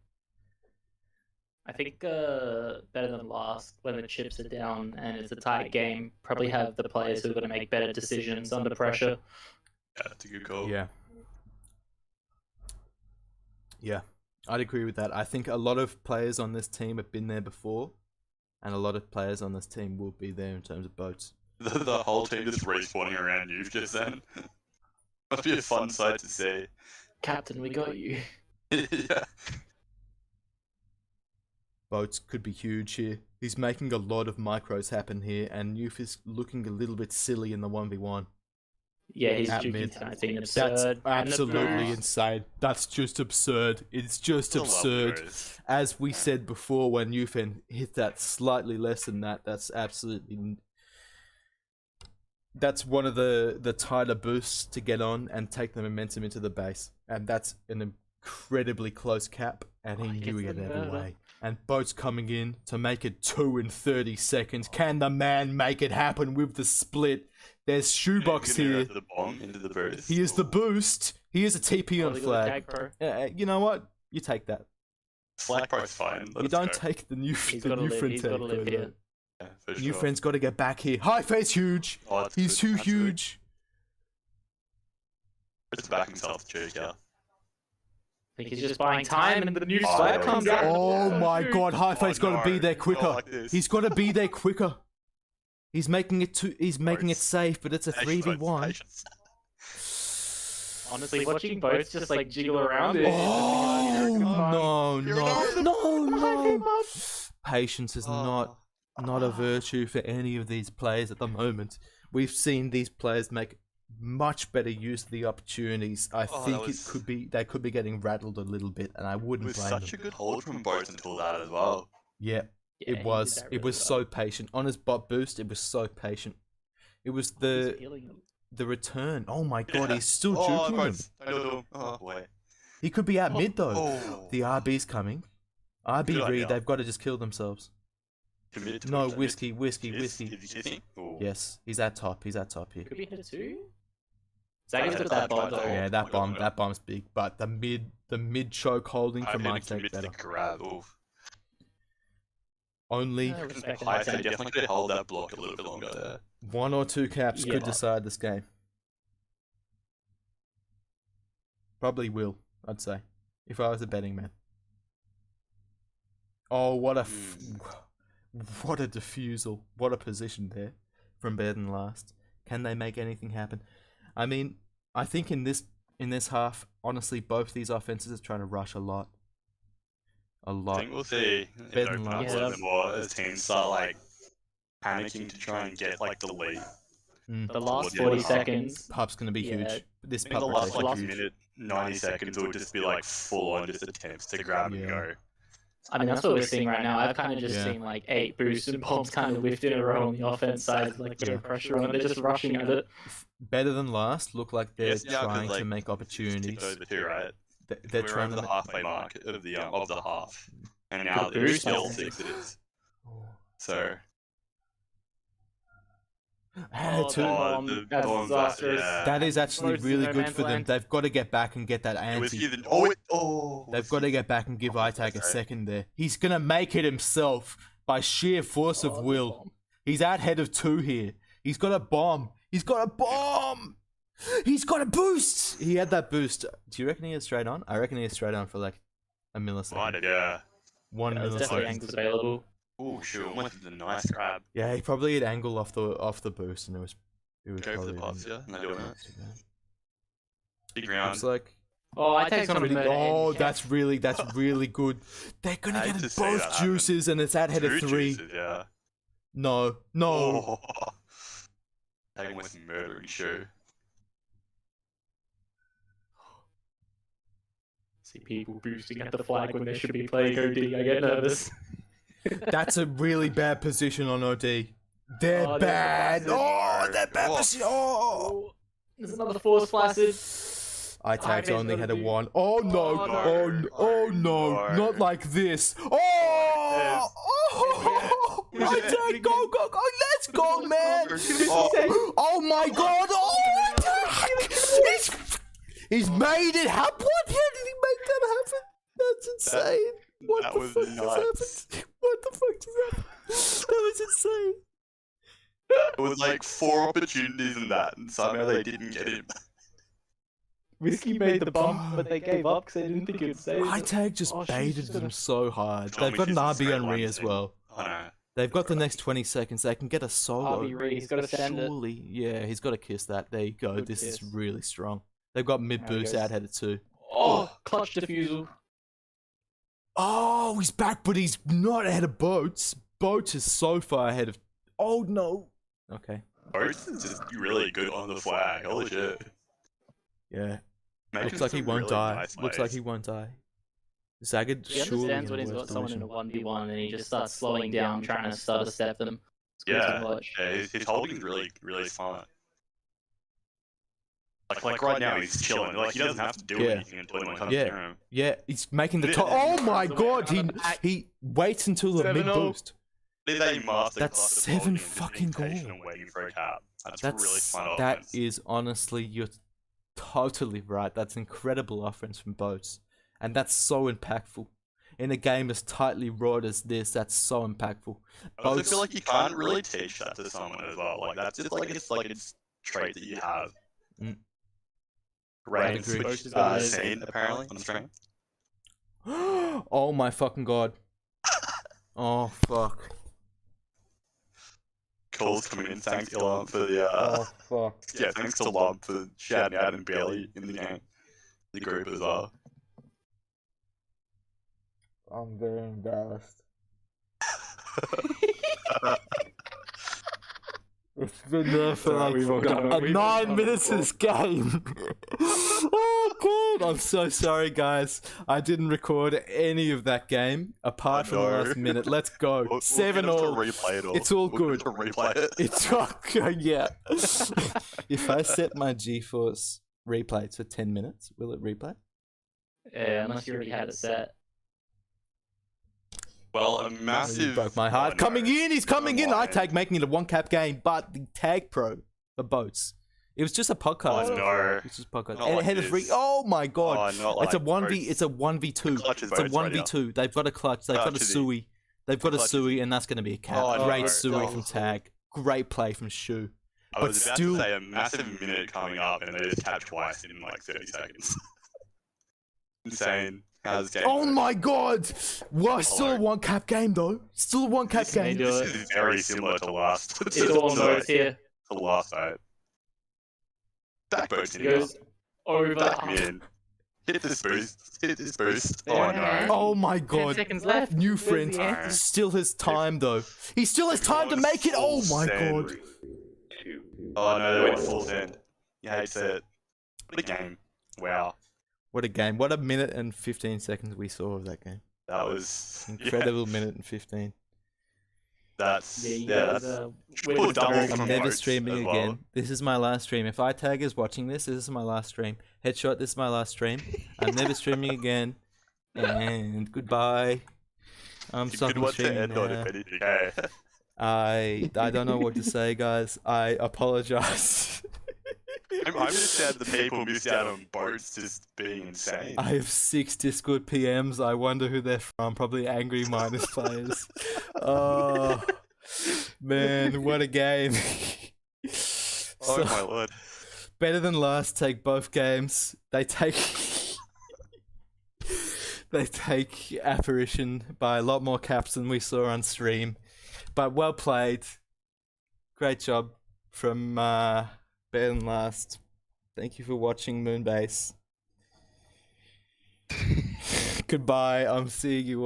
I think Better Than Last, when the chips are down and it's a tight game, probably have the players who are going to make better decisions under pressure. Yeah, that's a good call. Yeah. Yeah, I'd agree with that. I think a lot of players on this team have been there before, and a lot of players on this team will be there in terms of Boats. The whole team just respawning around you just then. Must be a fun sight to see. Captain, we got you. Yeah. Boats could be huge here. He's making a lot of micros happen here, and Youth is looking a little bit silly in the 1v1. Yeah, he's At juking mid. tonight's been That's absurd. And the absolutely boost. insane. That's just absurd. It's just Still love absurd. those. As we said before, when Yufen hit that slightly less than that, that's absolutely... That's one of the tighter boosts to get on and take the momentum into the base. And that's an incredibly close cap. And he Oh, he knew he gets had the it murder. away. And Boat's coming in to make it 2 in 30 seconds. Can the man make it happen with the split? There's Shoebox He's gonna go here. for the bomb into the boost. He is the boost. He is a TP Oh, on they got the flag. Gag Pro. You know what? You take that. Flag Pro's fine. You don't take the new He's the gotta new live. friend He's tag, gotta live though, here. though. Yeah, for New sure. friend's got to get back here. High face huge. Oh, that's He's good. too That's good. huge. Just back himself to choose, yeah. I think he's just buying time, and the new Oh, swag yeah, comes yeah. out. Oh So my huge. god, High face got to be there quicker. Like this. He's got to be there quicker. He's making it Boats. safe, but it's a Patience, 3v1. patience. Honestly, watching boats just like jiggle around it. Oh no, no. Patience is Oh. not a virtue for any of these players at the moment. We've seen these players make much better use of the opportunities. I Oh, think that was- they could be getting rattled a little bit, and I It wouldn't was blame such them. a good hold from Boats until that as well. Yeah, Yeah, it was so patient on his bot boost. It was so patient. It was the return. Oh my god, Yeah. he's still Oh, juking him. Boats. Don't do him. Oh, wait. He could be out mid though. Oh. The RB's coming. RB Good read. idea. They've got to just kill themselves. Committed to No, it. whiskey. Is he kissing? Ooh. Yes, he's at top. He's at top here. Could be hit too. Zaga's got that bomb though. Yeah, that bomb's big, but the mid choke holding I from didn't Mike commit to better. the grab. Oof. Only Yeah, respect it. I definitely could hold that block a little bit longer there. 1 or 2 caps Yeah. could decide this game. Probably will, I'd say, if I was a betting man. Oh, what a what a defusal! What a position there from better than last. Can they make anything happen? I mean, I think in this half, honestly, both these offenses are trying to rush a lot. I think we'll see if it Better than open up a last. little bit more as teams start like panicking to try and get like the lead. The last Towards the 40 end of the half. seconds. Pup's gonna be Yeah. huge. This I think the pup last rotation. like minute, 90 seconds will just be like full on just attempts to grab and Yeah. go. I mean, that's what we're seeing right now. I've kind of just Yeah. seen like 8 boosts and bombs kind of whiffed in a row on the offense side, like Yeah. no pressure on it. They're just rushing at it. Better than last. Look like they're Yes, yeah, 'cause, trying to like, make Tipped opportunities. over two, right? They're We're trying over to. the halfway mark of the half, and now Good there's boost, still I think. sixes. So Hey, Oh, two. the Oh, bomb, the that's bombs, disastrous. yeah. That is actually Boats in really no good man's for them. land. They've got to get back and get that it was ante. even. They've got to get back and give Itag a second there. He's gonna make it himself by sheer force Oh, of the will. bomb. He's out head of 2 here. He's got a bomb. He's got a bomb. He's got a boost. He had that boost. Do you reckon he is straight on? I reckon he is straight on for like a millisecond. Might have, yeah. 1 There's definitely millisecond. angles available. Oh, sure. Went for the nice grab. Yeah, he probably had angle off the boost, and it was Go for probably the pass, yeah. Not doing that. too bad. Big round. Looks like Oh, I take some of the oh, that's really good. They're gonna I hate get to see both that happen. juices, and it's at head of Two 3. juices, yeah. No. Oh. Taking with some murdering show. See people boosting at the flag when they should be playing OD. I get nervous. That's a really bad position on OD. They're Oh, they're bad. blasted. Oh, they're bad Oh. position. Oh. Oh, there's another force flaccid. Itag's Ivan's only gonna had a do- 1. Oh no. Oh, no. Oh no. No. Not like this. Oh. Oh. Itag, go. Let's go, man. Oh. Oh my god. Oh. He's made it happen. What? How did he make that happen? That's insane. What that the was fuck just nuts. happened? What the fuck just happened? That was insane. It was like 4 opportunities in that, and somehow they didn't get him. Whiskey made the bump, but they gave up because they didn't think it would save it. Itag just Oh, she's baited just them gonna- so hard. Tell They've me got an she's a RB straight on Ree line as thing. well. I know. They've got the next 20 seconds. They can get a solo. RB Ree, he's got to send it. Surely. Yeah, he's got to kiss that. There you go. Good This is kiss. really strong. They've got mid There he boost goes. out headed 2. Oh, clutch defusal. Oh, he's back, but he's not ahead of Boats. Boats is so far ahead of. Oh no. Okay. Boats is just really good on the flag. Holy shit. Yeah. Making Looks like he some won't really die. nice Looks like plays. he won't die. Zagged He surely understands when in he's the got worst someone in a position. 1v1 and he just starts slowing down, trying to stutter step them. It's good to Yeah, watch. yeah, his holding's really, really smart. Like right now, he's chilling. Like he doesn't have to do Yeah. anything until anyone comes Yeah. near him. Yeah, he's making the top. Oh my god, he waits until the 7-0. mid boost. Did they master That's class of 7 bowling and fucking dedication goal. and waiting for a cap? That's really smart That offense. is honestly, you're totally right. That's incredible offense from Boats, and that's so impactful in a game as tightly wrought as this. That's so impactful. I also Boats- feel like you can't really teach that to someone as well. Like that's just like it's trait that you have. Mm. Rain I'd agree. switched Guys. scene apparently on the stream. Oh my fucking god. Oh fuck. Calls coming in. Thanks Ilan for the Oh fuck. yeah. Thanks to Lob for shouting out and Bailey in the game, the group as well. I'm very embarrassed. It's been there for like We've all done it. We've all 9 done it minutes of this game. Oh god, I'm so sorry guys. I didn't record any of that game apart from the no. last minute. Let's go. We'll 7 get him all. to replay it all. It's all We'll good. get him to replay it. It's all good, yeah. If I set my GeForce replay to 10 minutes, will it replay? Yeah, unless you already had it set. Well, a You massive. broke my heart. Oh, no. Coming in, he's coming in. I Mind. tag making it a 1-cap game, but the tag pro for Boats. It was just a podcast. Oh, no. It's just a podcast. Not And like it had a this. free. Oh my god. Oh, not like It's a 1v. Boats. It's a 1v2. Clutch is It's a Boats right now. 1v2. They've got a clutch. They've got a Clutch is it. Sui. They've got a Clutch is Sui, and that's going to be a cap. Oh, Great no. Sui Oh. from tag. Great play from Shu. I But was about still- to say a massive minute coming up, and they just tapped twice in like 30 seconds. Insane. How's this game? Oh my god! Well, still a Hello. 1-cap game though. Still a 1-cap They game. do This it. is very similar to last. It's all on Boats here. To last night. Back Boats in He here. goes over. Back me in. Hit this boost. Hit this boost. Oh Yeah. no. Oh my 10 god. seconds left. New Where's friend. the answer? Still has time though. He still has time to make it. Oh my god. 3, 2, Oh no, they went full send. You hate to it. What a game. Wow. What a game. What a minute and 15 seconds we saw of that game. That was Incredible minute and 15. That's Yeah, you yeah. guys, That's went Well, with double very from I'm good. never Boats streaming as well. again. This is my last stream. If iTag is watching this, this is my last stream. Headshot, this is my last stream. I'm never streaming again. And goodbye. I'm a good stopping one to streaming end on now. if anything. Hey. I don't know what to say, guys. I apologize. I'm just sad the people missed out on Boats just being insane. I have 6 Discord PMs. I wonder who they're from. Probably angry minus players. Oh man, what a game! Oh So, my lord. better than last. Take both games. They take they take apparition by a lot more caps than we saw on stream. But well played. Great job from better than last. Thank you for watching Moonbase. Goodbye. I'm seeing you all.